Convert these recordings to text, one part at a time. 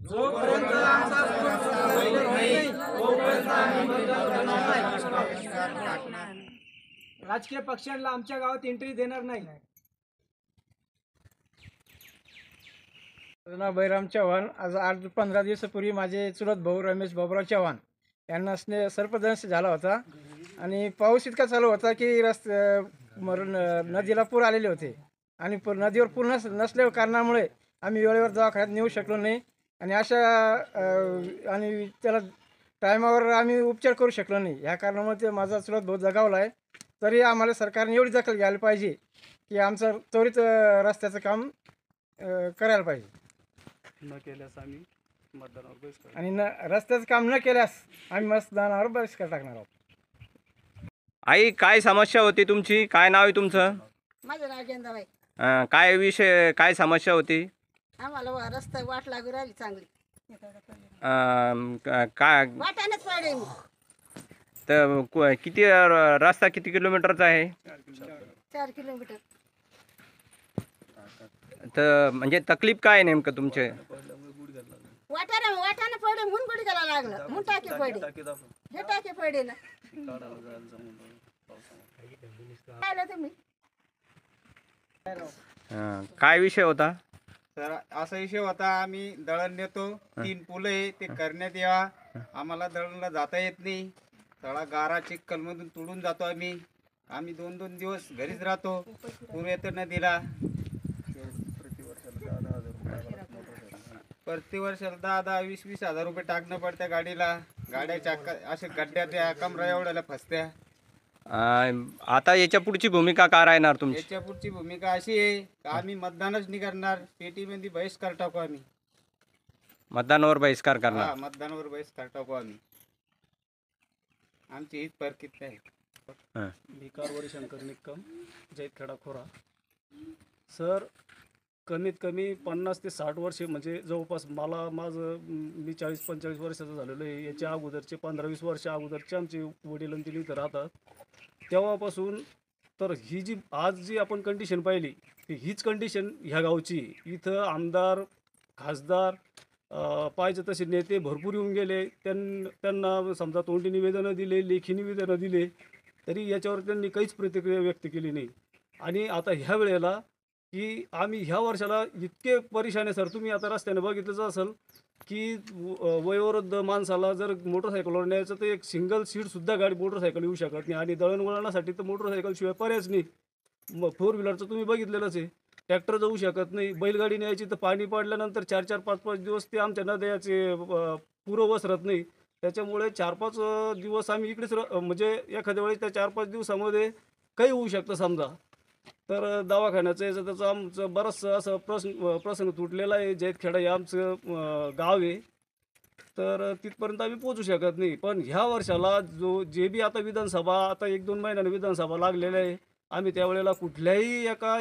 जोपर्यंत आमचा नाही तोपर्यंत आम्ही बंद करणार नाही। राजकीय पक्षांना आमच्या गावात एंट्री देणार नाही। माझं नाव बैराम चव्हाण। आज 8-15 दिवसापूर्वी माझे चुलत भाऊ रमेश बाबुराव चव्हाण यांना सर्पदंश झाला होता आणि पाऊस इतका चालू होता की नदीला पूर आलेले होते आणि नदीवर पूर नसल्या कारणामुळे आम्ही वेळेवर दवाखान्यात नेऊ शकलो नाही आणि आणि त्याला टायमावर आम्ही उपचार करू शकलो नाही। ह्या कारणामुळे ते माझा चुलत भाऊ दगावला आहे। तरी आम्हाला सरकारने एवढी दखल घ्यायला पाहिजे की आमचं त्वरित रस्त्याचं काम करायला पाहिजे। न केल्यास आम्ही मतदानावर बहिष्कार आणि रस्त्याचं काम न केल्यास आम्ही मतदानावर बहिष्कार टाकणार आहोत। आई, काय समस्या होती तुमची? काय नाव आहे तुमचं? माझं नाव गेंदाबाई। काय विषय, काय समस्या होती? आम्हाला रस्ता वाट लागू राहिली चांगली। काय वाटानेच पडले मी। तर किती रस्ता किती किलोमीटरचा आहे? 4 किलोमीटर। तर म्हणजे तकलीफ काय नेमकं तुमचे? वाटाने पडले म्हणून गुडी गेला लागलं म्हणून टाके पडे हे टाके पडे ना काय तुम्ही काय विषय होता? तर असा विषय होता, आम्ही दळण नेतो, 3 पुलं आहे ते करण्यात यावा। आम्हाला दळणला जाता येत नाही, तळा गारा चिखलमधून तुडून जातो आम्ही 2-2 दिवस घरीच राहतो। पूर येतो नदीला, प्रतिवर्षाला 10-10, 20-20 हजार रुपये टाकणं पडत्या गाडीला। गाड्याच्या असे गड्ड्यात कमरा एवढ्याला फसत्या। आता याच्या पुढची भूमिका काय राहणार तुमची? याच्या पुढची भूमिका अशी आहे की आम्ही मतदानच नाही करणार, पेटीमध्ये बहिष्कार टाकू आम्ही। मतदानावर बहिष्कार करणार? मतदानावर बहिष्कार टाकू आम्ही। आमची हीच परकित आहे। भिकारवरी शंकर निक्कम, जैतखेडा खोरा। सर, कमीत कमी 50 ते 60 वर्षे, म्हणजे जवळपास मी 40-45 वर्षाचं झालेलो आहे। याच्या अगोदरचे 15-20 वर्ष अगोदरचे आमचे वडील आणि ते इथं राहतात तेव्हापासून। तर ही जी आपण कंडिशन पाहिली हीच कंडिशन ह्या गावची। इथं आमदार, खासदार, पाहिजे तसे नेते भरपूर येऊन गेले। त्यांना समजा तोंडी निवेदनं दिले, लेखी निवेदनं दिले, तरी याच्यावर त्यांनी काहीच प्रतिक्रिया व्यक्त केली नाही। आणि आता ह्या वेळेला की आम्ही ह्या वर्षाला इतके परेशान आहे सर, तुम्ही आता रस्त्याने बघितलंच असेल की वयोवृद्ध माणसाला जर मोटरसायकलवर न्यायचं तर एक सिंगल सीटसुद्धा गाडी मोटरसायकल येऊ शकत नाही आणि दळणवळणासाठी तर मोटरसायकलशिवाय पर्यायच नाही। मग 4 व्हीलरचं तुम्ही बघितलेलंच आहे, ट्रॅक्टर जाऊ शकत नाही। बैलगाडी न्यायची तर पाणी पडल्यानंतर 4-4, 5-5 दिवस ते आमच्या नद्याचे पुरं वसरत नाही। त्याच्यामुळे 4-5 दिवस आम्ही इकडेच म्हणजे एखाद्या वेळेस त्या 4-5 दिवसामध्ये काही होऊ शकतं समजा। तर दवाखान्याचं याचं त्याचं आमचं बरंचसं असं प्रसंग तुटलेला आहे। जैतखेडा हे आमचं गाव आहे, तर तिथपर्यंत आम्ही पोचू शकत नाही। पण ह्या वर्षाला जे बी आता विधानसभा, आता 1-2 महिन्याने विधानसभा लागलेल्या आहे, आम्ही त्यावेळेला कुठल्याही एका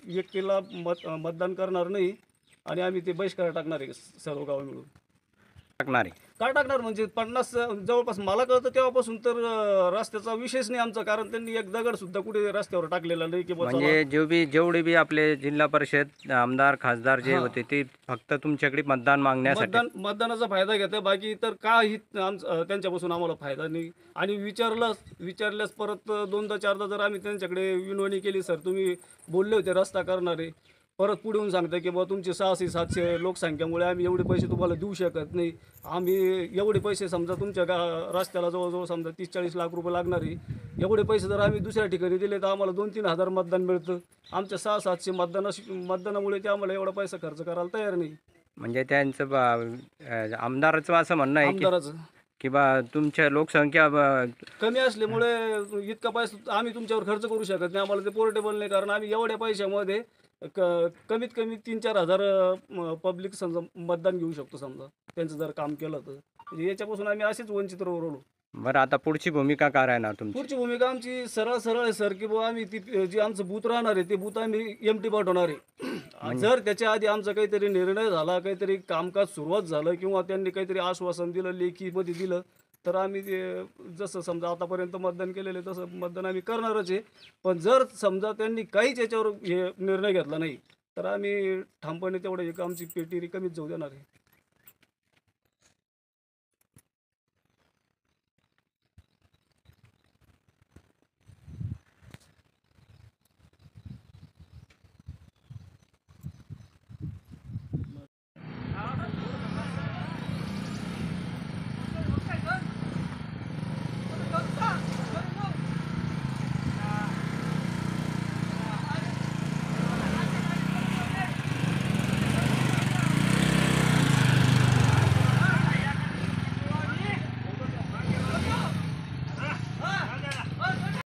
व्यक्तीला मतदान करणार नाही आणि आम्ही ते बहिष्कार टाकणार आहे सर्व गाव मिळून। टाकणार आहे? काय टाकणार म्हणजे 50 जवळपास मला कळतं तेव्हापासून तर रस्त्याचा विषयच नाही आमचा, कारण त्यांनी एक दगड सुद्धा कुठे रस्त्यावर टाकलेला नाही की म्हणजे जेवढे बी आपले जिल्हा परिषद आमदार, खासदार जे होते ते फक्त तुमच्याकडे मतदान मागण्यासाठी मतदानाचा फायदा घेते, बाकी तर काही त्यांच्यापासून आम्हाला फायदा नाही। आणि विचारल्यास परत 2दा-4दा जर आम्ही त्यांच्याकडे विनवणी केली, सर तुम्ही बोलले होते रस्ता करणारे, परत पुढे येऊन सांगता की बाबा तुमची 600-700 लोकसंख्येमुळे आम्ही एवढे पैसे तुम्हाला देऊ शकत नाही। आम्ही एवढे पैसे समजा तुमच्या रस्त्याला जवळजवळ समजा 30-40 लाख रुपये लागणार आहे, एवढे पैसे जर आम्ही दुसऱ्या ठिकाणी दिले तर आम्हाला 2-3 हजार मतदान मिळतं। आमच्या 600-700 मतदानामुळे ते आम्हाला एवढा पैसा खर्च करायला तयार नाही। म्हणजे त्यांचं आमदाराचं असं म्हणणं आहे आमदाराचं की बा तुमच्या लोकसंख्या कमी असल्यामुळे इतका पैसा आम्ही तुमच्यावर खर्च करू शकत नाही, आम्हाला ते पोर्टेबल नाही। कारण आम्ही एवढ्या पैशामध्ये कमीत कमी 3-4 हजार पब्लिक समजा मतदान घेऊ शकतो समजा, त्यांचं जर काम केलं तर। म्हणजे याच्यापासून आम्ही असेच वंचित राहिलो। बरं, आता पुढची भूमिका काय राहणार तुमची? पुढची भूमिका आमची सरळ आहे सर की बाबा आम्ही जे आमचं बूथ राहणार आहे ते बूथ आम्ही एमटी पाठवणार आहे। जर त्याच्या आधी आमचा काहीतरी निर्णय झाला, काहीतरी कामकाज सुरुवात झालं किंवा त्यांनी काहीतरी आश्वासन दिलं, लेखीमध्ये दिलं, तर आम्ही जसं समजा आतापर्यंत मतदान केलेलं आहे तसं मतदान आम्ही करणारच आहे। पण जर समजा त्यांनी काहीच याच्यावर निर्णय घेतला नाही तर आम्ही ठामपणे तेवढं एक आमची पेटी रिकामीच जाऊ देणार आहे।